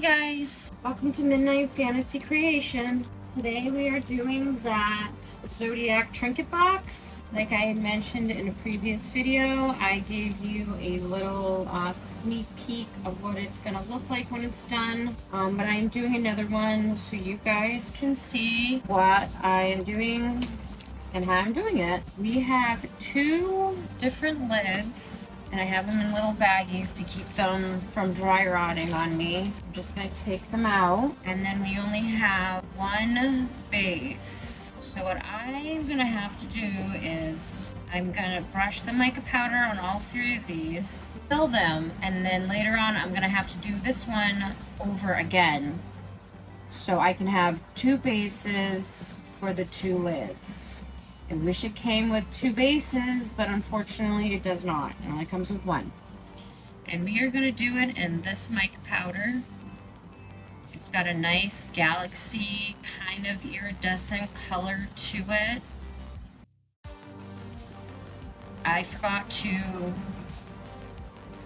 guys, welcome to Midnight Fantasy Creation. Today we are doing that Zodiac trinket box. Like I had mentioned in a previous video, I gave you a little sneak peek of what it's going to look like when it's done. But I am doing another one so you guys can see what I am doing and how I'm doing it. We have two different lids. And I have them in little baggies to keep them from dry rotting on me. I'm just gonna take them out. And then we only have one base. So what I'm gonna have to do is I'm gonna brush the mica powder on all three of these, fill them, and then later on I'm gonna have to do this one over again. So I can have two bases for the two lids. I wish it came with two bases, but unfortunately it does not. It only comes with one. And we are going to do it in this mica powder. It's got a nice galaxy kind of iridescent color to it. I forgot to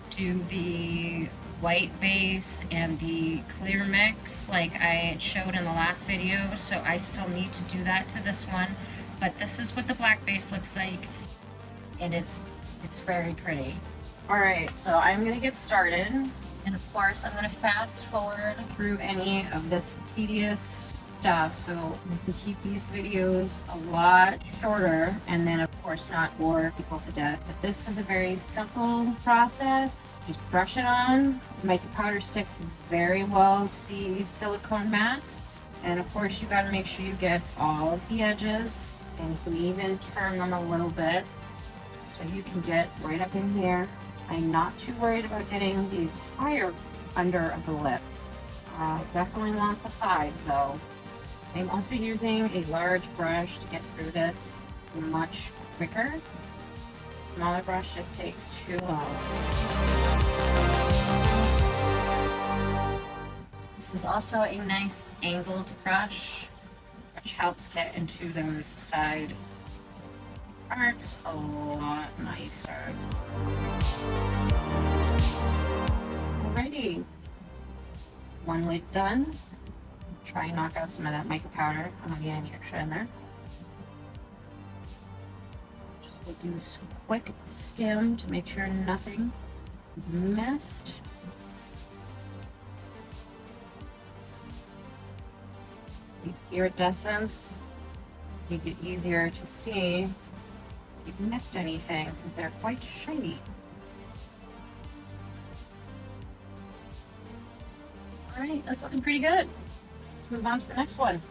do the white base and the clear mix like I showed in the last video, so I still need to do that to this one. But this is what the black base looks like, and it's very pretty. Alright, so I'm going to get started, and of course I'm going to fast forward through any of this tedious stuff so we can keep these videos a lot shorter, and then of course not bore people to death. But this is a very simple process. Just brush it on. The mica powder sticks very well to these silicone mats, and of course you got to make sure you get all of the edges. And you can even turn them a little bit so you can get right up in here. I'm not too worried about getting the entire under of the lip. Definitely want the sides though. I'm also using a large brush to get through this much quicker. A smaller brush just takes too long. This is also a nice angled brush, which helps get into those side parts a lot nicer. Alrighty, one lid done. Try and knock out some of that mica powder. I don't need any extra in there. Just will do a quick skim to make sure nothing is missed. These iridescents make it easier to see if you've missed anything because they're quite shiny. Alright, that's looking pretty good. Let's move on to the next one.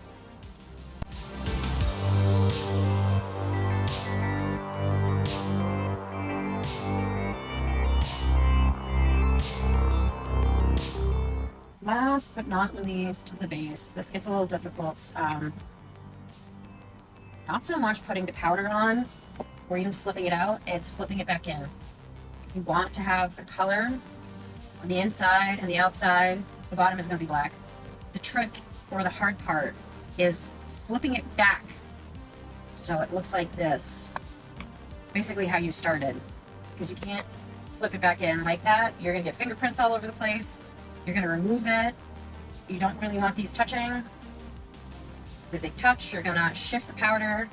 Last but not least, the base. This gets a little difficult. Not so much putting the powder on or even flipping it out, it's flipping it back in. If you want to have the color on the inside and the outside, the bottom is going to be black. The trick or the hard part is flipping it back so it looks like this. Basically how you started. Because you can't flip it back in like that. You're going to get fingerprints all over the place. You're going to remove it. You don't really want these touching, because if they touch, you're going to shift the powder.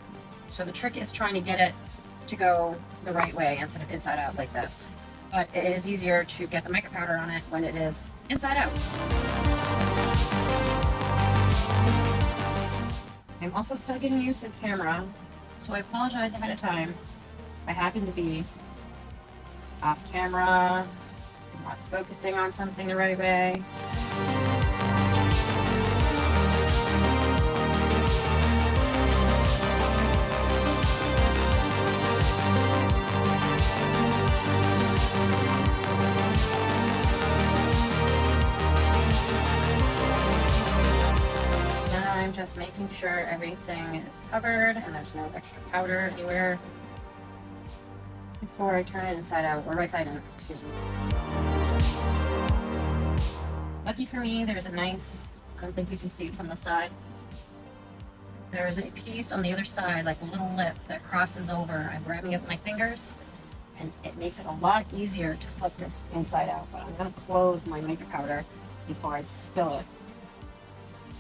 So the trick is trying to get it to go the right way instead of inside out like this. But it is easier to get the mica powder on it when it is inside out. I'm also still getting used to the camera, so I apologize ahead of time if I happen to be off camera, not focusing on something the right way. Now I'm just making sure everything is covered and there's no extra powder anywhere before I turn it inside out, or right side in, excuse me. Lucky for me, there's a nice, I don't think you can see it from the side, there is a piece on the other side, like a little lip that crosses over. I'm grabbing it with my fingers, and it makes it a lot easier to flip this inside out. But I'm going to close my mica powder before I spill it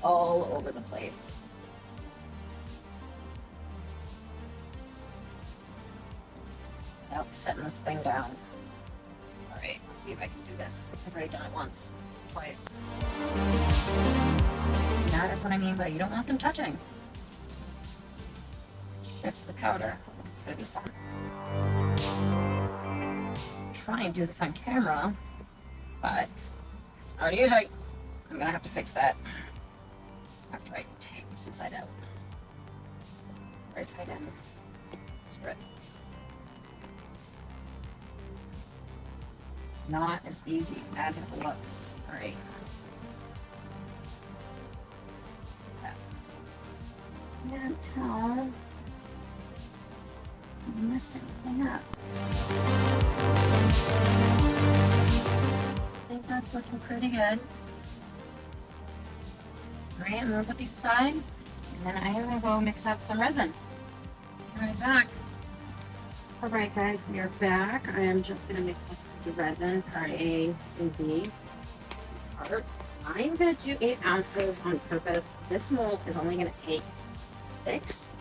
all over the place. Now setting this thing down. Alright, let's see if I can do this. I've already done it once, twice. Now that's what I mean by you don't want them touching. Shifts the powder. This is gonna be fun. Try and do this on camera, but it's not easy. I'm gonna have to fix that after I take this inside out. Right side in. Spread. Not as easy as it looks. Alright. Can't tell if I messed anything up. I think that's looking pretty good. Alright, I'm gonna put these aside, and then I am gonna go mix up some resin. Right back. Alright guys, we are back. I am just gonna mix up some resin, part A and B. Part. I'm gonna do 8 ounces on purpose. This mold is only gonna take 6,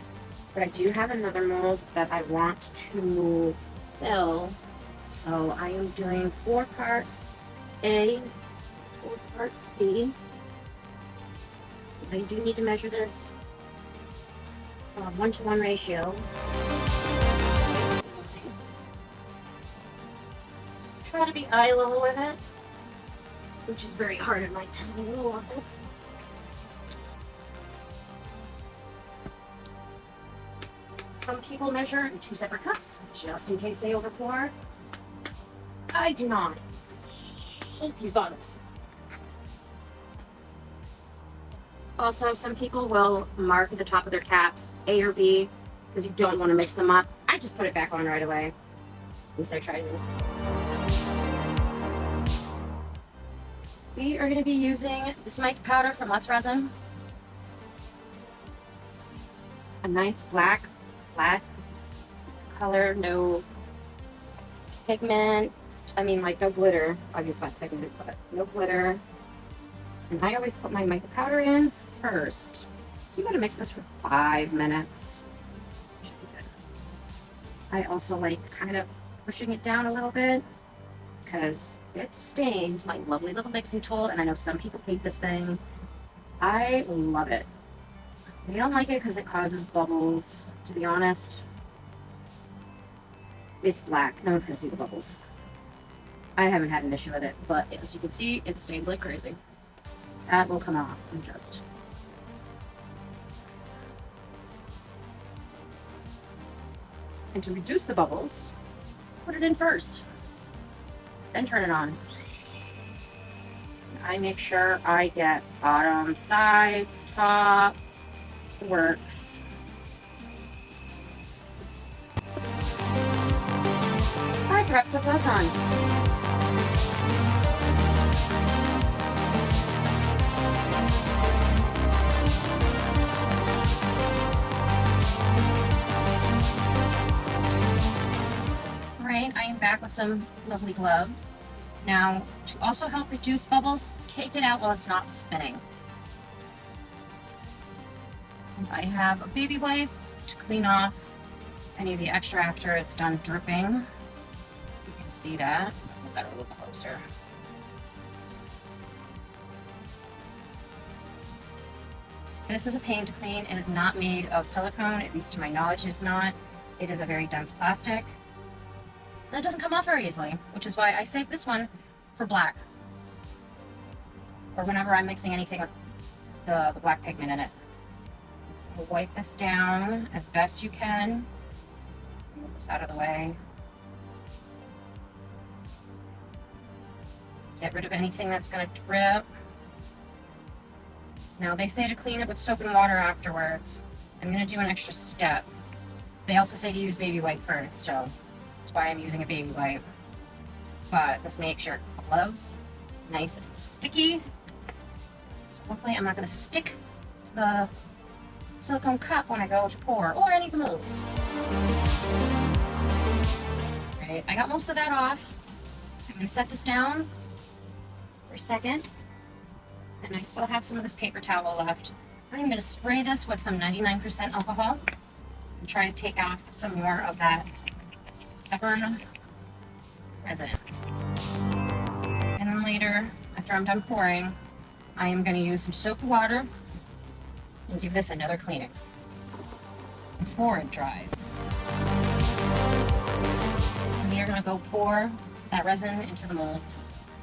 but I do have another mold that I want to fill, so I am doing 4 parts A, 4 parts B. I do need to measure this 1-to-1 ratio. Try to be eye level with it, which is very hard in my tiny little office. Some people measure in 2 separate cups, just in case they overpour. I do not. I hate these bottles. Also, some people will mark at the top of their caps A or B because you don't want to mix them up. I just put it back on right away instead of trying to. We are going to be using this mica powder from Let's Resin. A nice black, flat color, no pigment. I mean, like no glitter. Obviously not pigment, but no glitter. And I always put my mica powder in first. So you gotta mix this for 5 minutes. Should be good. I also like kind of pushing it down a little bit because it stains my lovely little mixing tool, and I know some people hate this thing. I love it. They don't like it because it causes bubbles, to be honest. It's black. No one's gonna see the bubbles. I haven't had an issue with it, but as you can see, it stains like crazy. That will come off in just. And to reduce the bubbles, put it in first. Then turn it on. I make sure I get bottom, sides, top, the works. I forgot to put gloves on. I am back with some lovely gloves. Now, to also help reduce bubbles, take it out while it's not spinning. And I have a baby wipe to clean off any of the extra after it's done dripping. You can see that. Move that a little closer. This is a pain to clean. It is not made of silicone, at least to my knowledge it's not. It is a very dense plastic. And it doesn't come off very easily, which is why I save this one for black. Or whenever I'm mixing anything with the black pigment in it. We'll wipe this down as best you can. Move this out of the way. Get rid of anything that's going to drip. Now they say to clean it with soap and water afterwards. I'm going to do an extra step. They also say to use baby wipe first, so that's why I'm using a baby wipe. But let's make sure gloves nice and sticky. So hopefully I'm not going to stick to the silicone cup when I go to pour, or any of the molds. Right, I got most of that off. I'm going to set this down for a second. and I still have some of this paper towel left. I'm going to spray this with some 99% alcohol and try to take off some more of that stubborn resin. And then later, after I'm done pouring, I am going to use some soapy water and give this another cleaning before it dries. And we are going to go pour that resin into the molds.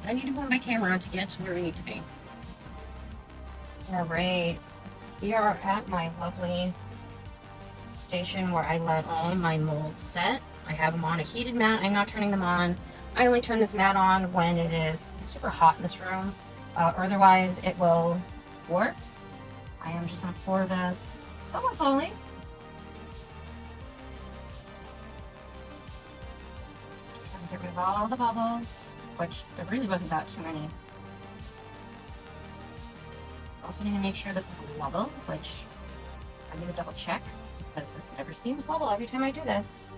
I need to move my camera to get to where we need to be. All right, we are at my lovely station where I let all my molds set. I have them on a heated mat. I'm not turning them on. I only turn this mat on when it is super hot in this room. Otherwise, it will warp. I am just going to pour this somewhat slowly. Just trying to get rid of all the bubbles, which there really wasn't that too many. Also need to make sure this is level, which I need to double check because this never seems level every time I do this.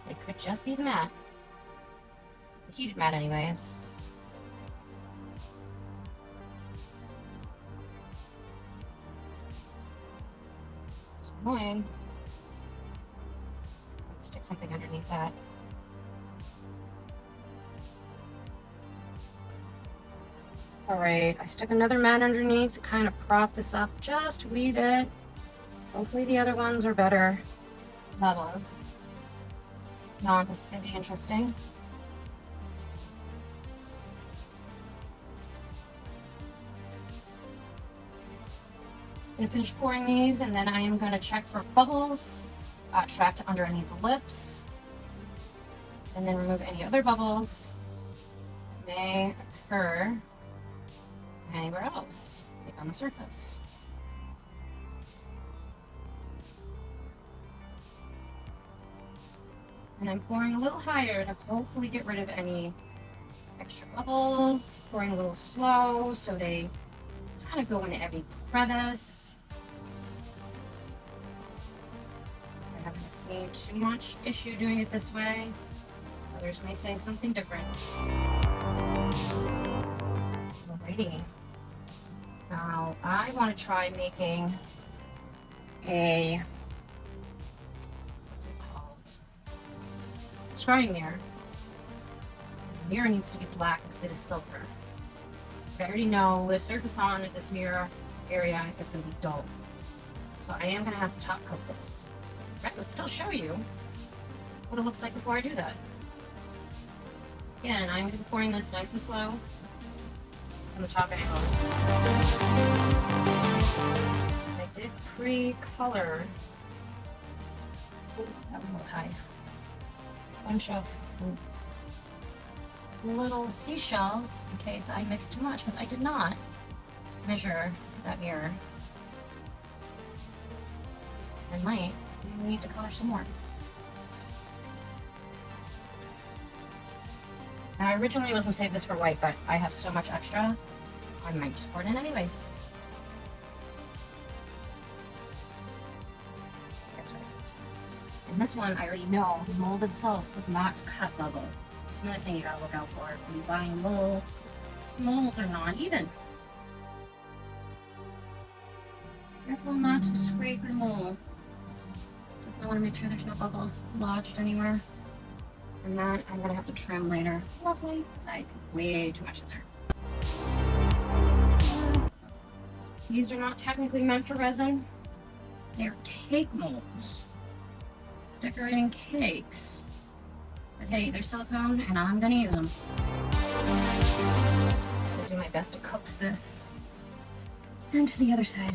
It could just be the mat. The heated mat anyways. It's annoying. Let's stick something underneath that. Alright, I stuck another mat underneath to kind of prop this up just a wee bit. Hopefully the other ones are better level. If not, this is going to be interesting. I'm going to finish pouring these and then I am going to check for bubbles trapped underneath the lips. And then remove any other bubbles that may occur anywhere else, like on the surface. And I'm pouring a little higher to hopefully get rid of any extra bubbles. Pouring a little slow so they kind of go into every crevice. I haven't seen too much issue doing it this way. Others may say something different. Alrighty. Now, I want to try making a, what's it called? Scrying mirror. The mirror needs to be black instead of silver. I already know the surface on this mirror area is going to be dull. So I am going to have to top coat this. I will still show you what it looks like before I do that. Again, I'm going to be pouring this nice and slow from the top angle. I did pre-color. Oh, that was a little high. A bunch of little seashells in case I mixed too much, because I did not measure that mirror. I might need to color some more. Now, I originally was going to save this for white, but I have so much extra, I might just pour it in anyways. That's right. And this one, I already know, the mold itself is not cut level. It's another thing you gotta look out for when you're buying molds. These molds are not even. Careful not to scrape your mold. I want to make sure there's no bubbles lodged anywhere. And that I'm gonna have to trim later. Lovely, because I put way too much in there. These are not technically meant for resin. They're cake molds. Decorating cakes. But hey, they're silicone and I'm gonna use them. I'll do my best to coax this into the other side.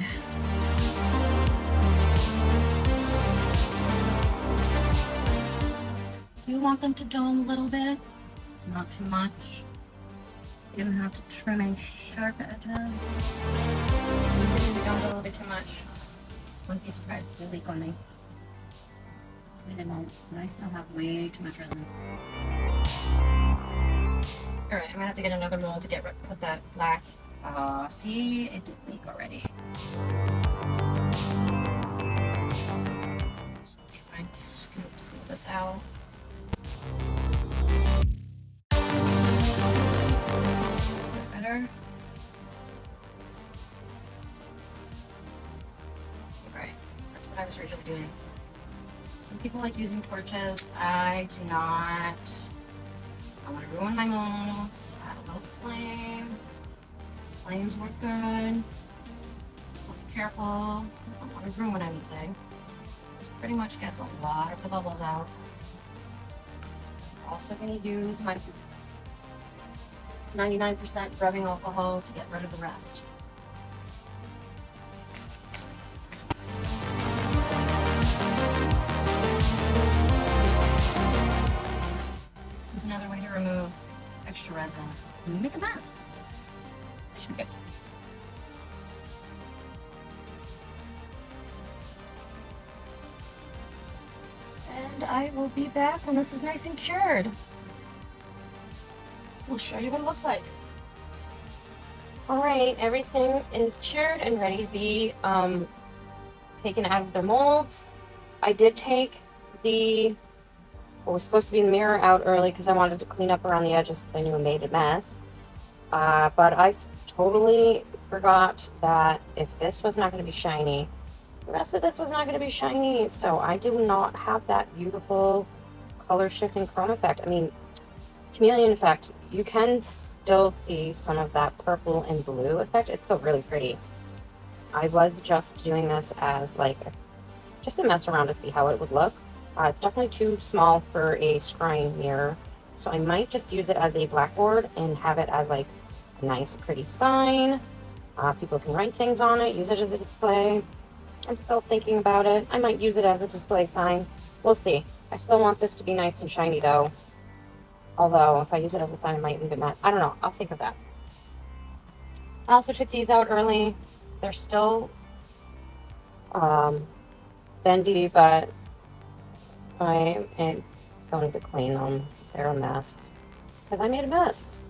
Do you want them to dome a little bit? Not too much. You don't have to trim any sharp edges. If you don't do a little bit too much, wouldn't be surprised if they leak on me. They won't, but I still have way too much resin. Alright, I'm gonna have to get another mold to put that black. See, it did leak already. Trying to scoop some of this out. Better. usually doing. Some people like using torches. I do not. I want to ruin my molds. Add a little flame. These flames work good. Still be careful. I don't want to ruin anything. This pretty much gets a lot of the bubbles out. I'm also going to use my 99% rubbing alcohol to get rid of the rest. This is another way to remove extra resin. And you make a mess. That should be good. And I will be back when this is nice and cured. We'll show you what it looks like. Alright, everything is cured and ready to be taken out of their molds. I did take what was supposed to be the mirror out early because I wanted to clean up around the edges because I knew I made a mess. But I totally forgot that if this was not going to be shiny, the rest of this was not going to be shiny. So I do not have that beautiful color shifting chrome effect. I mean, chameleon effect, you can still see some of that purple and blue effect. It's still really pretty. I was just doing this as like just a mess around to see how it would look. It's definitely too small for a scrying mirror, so I might just use it as a blackboard and have it as like a nice pretty sign. People can write things on it, use it as a display. I'm still thinking about it. I might use it as a display sign. We'll see. I still want this to be nice and shiny though. Although if I use it as a sign, I might leave it matte. I don't know. I'll think of that. I also took these out early. They're still bendy, but I still need to clean them. They're a mess because I made a mess,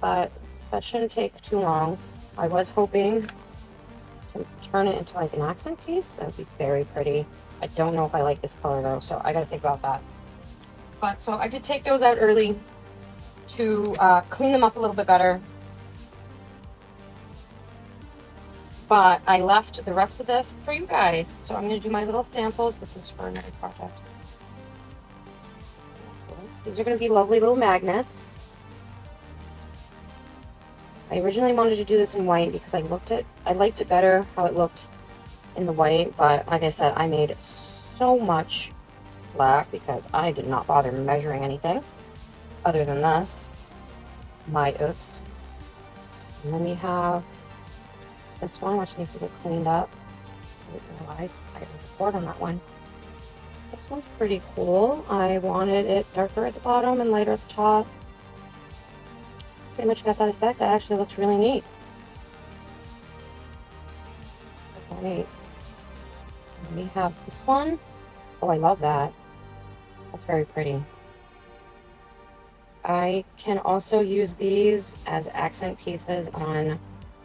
but that shouldn't take too long. I was hoping to turn it into like an accent piece. That would be very pretty. I don't know if I like this color though, so I gotta think about that. But so I did take those out early to clean them up a little bit better. But I left the rest of this for you guys. So I'm going to do my little samples. This is for another project. That's cool. These are going to be lovely little magnets. I originally wanted to do this in white because I liked it better how it looked in the white. But like I said, I made so much black because I did not bother measuring anything other than this. My oops. And then we have this one, which needs to get cleaned up. I didn't realize I didn't record on that one. This one's pretty cool. I wanted it darker at the bottom and lighter at the top. Pretty much got that effect. That actually looks really neat. Okay. And we have this one. Oh, I love that. That's very pretty. I can also use these as accent pieces on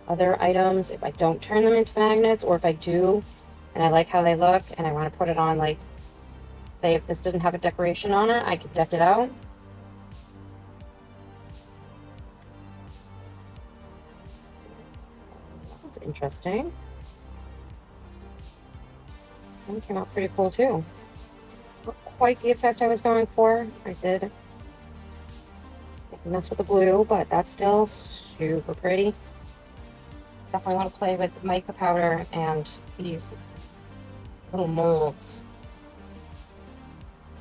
other items if I don't turn them into magnets, or if I do and I like how they look and I want to put it on, like say if this didn't have a decoration on it, I could deck it out. That's interesting. And it came out pretty cool too. Not quite the effect I was going for. I did mess with the blue, but that's still super pretty. Definitely want to play with mica powder and these little molds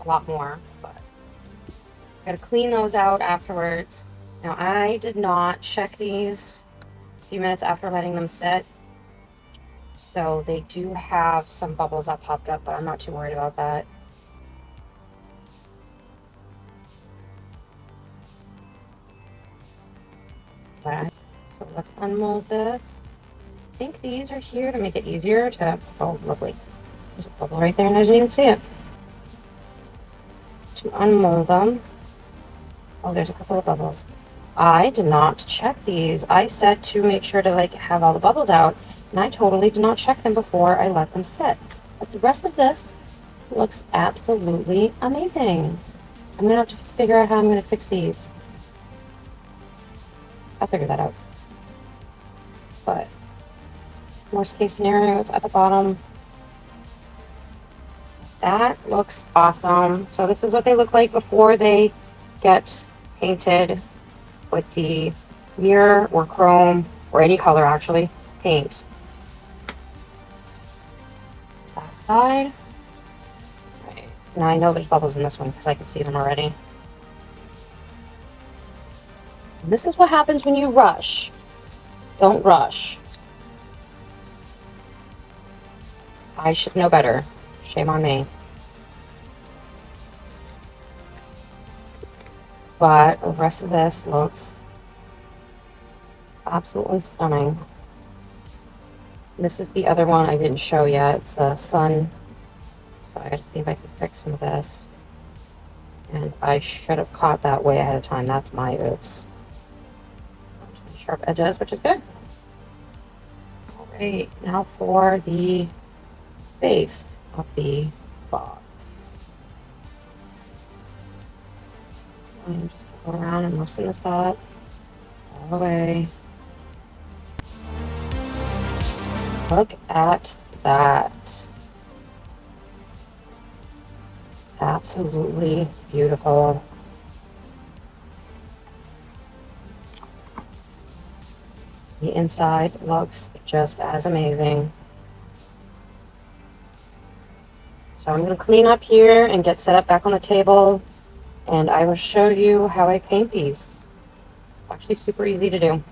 a lot more, but gotta clean those out afterwards. Now I did not check these a few minutes after letting them sit, so they do have some bubbles that popped up, but I'm not too worried about that. Okay, so let's unmold this. I think these are here to make it easier to, oh lovely, there's a bubble right there and I didn't even see it. To unmold them, oh there's a couple of bubbles. I did not check these. I said to make sure to like have all the bubbles out, and I totally did not check them before I let them sit. But the rest of this looks absolutely amazing. I'm gonna have to figure out how I'm gonna fix these. I'll figure that out. But worst case scenario, it's at the bottom. That looks awesome. So this is what they look like before they get painted with the mirror or chrome or any color actually paint. Back side. Right. Now I know there's bubbles in this one because I can see them already. And this is what happens when you rush. Don't rush. I should know better. Shame on me. But the rest of this looks absolutely stunning. This is the other one I didn't show yet. It's the sun. So I gotta see if I can fix some of this. And I should have caught that way ahead of time. That's my oops. Sharp edges, which is good. Alright, now for the base of the box. I'm just going around and loosen this up all the way. Look at that. Absolutely beautiful. The inside looks just as amazing. So I'm going to clean up here and get set up back on the table, and I will show you how I paint these. It's actually super easy to do.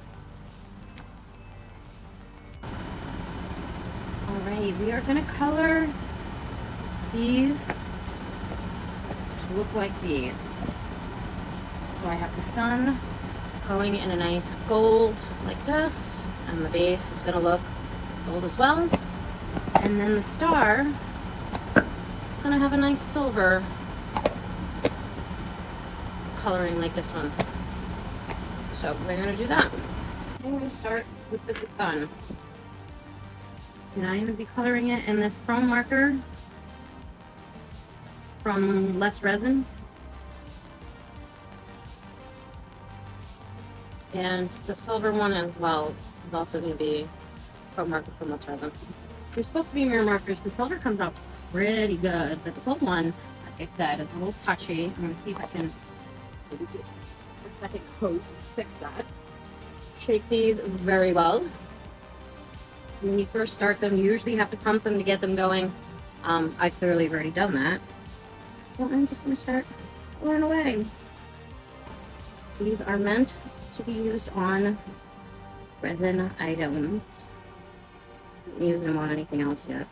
Alright, we are going to color these to look like these. So I have the sun going in a nice gold like this, and the base is going to look gold as well. And then the star is going to have a nice silver coloring like this one. So we're going to do that. I'm going to start with the sun. And I'm going to be coloring it in this chrome marker from Let's Resin. And the silver one as well is also going to be chrome marker from Let's Resin. They're supposed to be mirror markers. The silver comes out pretty good, but the gold one, like I said, is a little touchy. I'm going to see if I can maybe do a second coat to fix that. Shake these very well. When you first start them, you usually have to pump them to get them going. I clearly have already done that. Well, I'm just going to start pouring away. These are meant to be used on resin items. I haven't used them on anything else yet.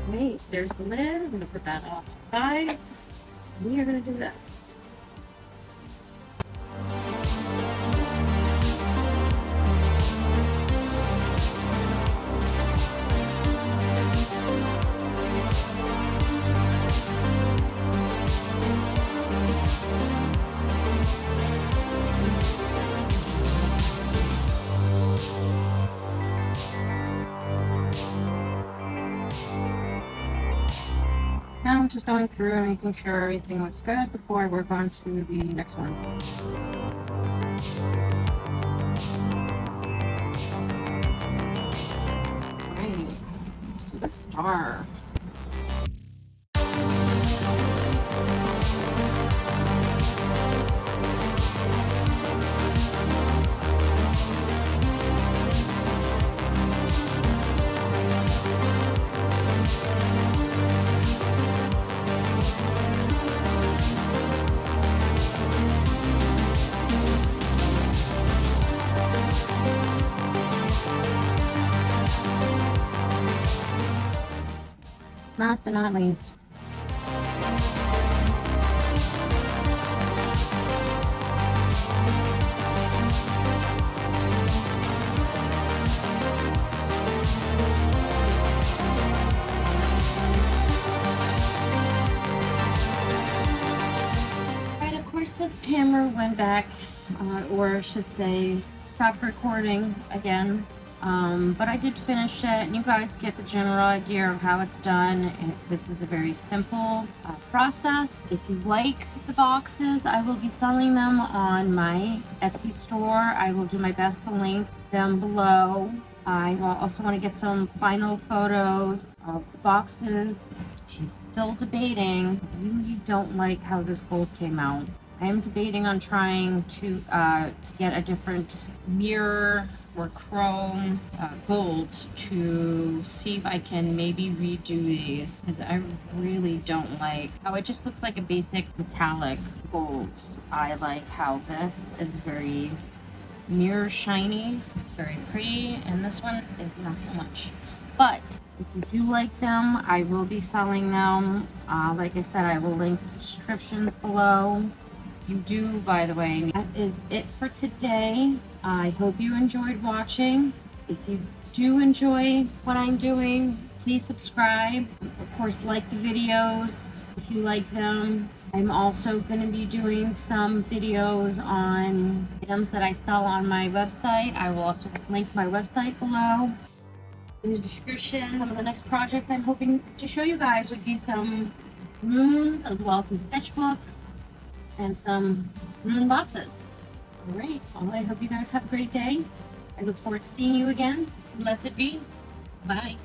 Great, there's the lid. I'm going to put that off to the side. We are going to do this. Now I'm just going through and making sure everything looks good before I work on to the next one. Alright, let's do the star. Last but not least, right, of course this camera went back, or I should say stopped recording again But I did finish it, and you guys get the general idea of how it's done. This is a very simple process. If you like the boxes, I will be selling them on my Etsy store. I will do my best to link them below. I also want to get some final photos of the boxes. I'm still debating. I really don't like how this gold came out. I am debating on trying to get a different mirror or chrome gold to see if I can maybe redo these, because I really don't like how it just looks like a basic metallic gold. I like how this is very mirror shiny. It's very pretty, and this one is not so much. But if you do like them, I will be selling them. Like I said, I will link the descriptions below. You do, by the way. That is it for today. I hope you enjoyed watching. If you do enjoy what I'm doing, please subscribe. Of course, like the videos if you like them. I'm also going to be doing some videos on items that I sell on my website. I will also link my website below in the description. Some of the next projects I'm hoping to show you guys would be some runes, as well as some sketchbooks and some rune boxes. All right. Well, I hope you guys have a great day. I look forward to seeing you again. Blessed be. Bye.